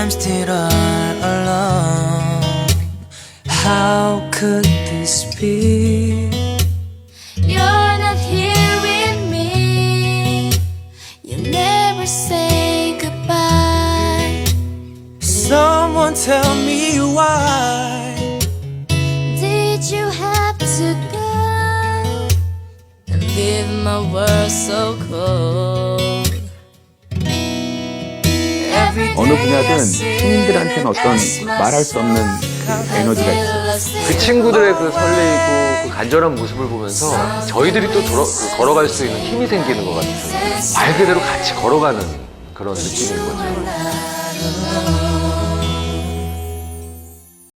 I'm still all alone. How could this be? You're not here with me. You never say goodbye. Someone tell me why. Did you have to go and leave my world so cold? 어느 분야든 신인들한테는 어떤 말할 수 없는 에너지가 있어요. 그 친구들의 그 설레이고 그 간절한 모습을 보면서 저희들이 또 걸어갈 수 있는 힘이 생기는 것 같아요. 말 그대로 같이 걸어가는 그런 느낌인 거죠.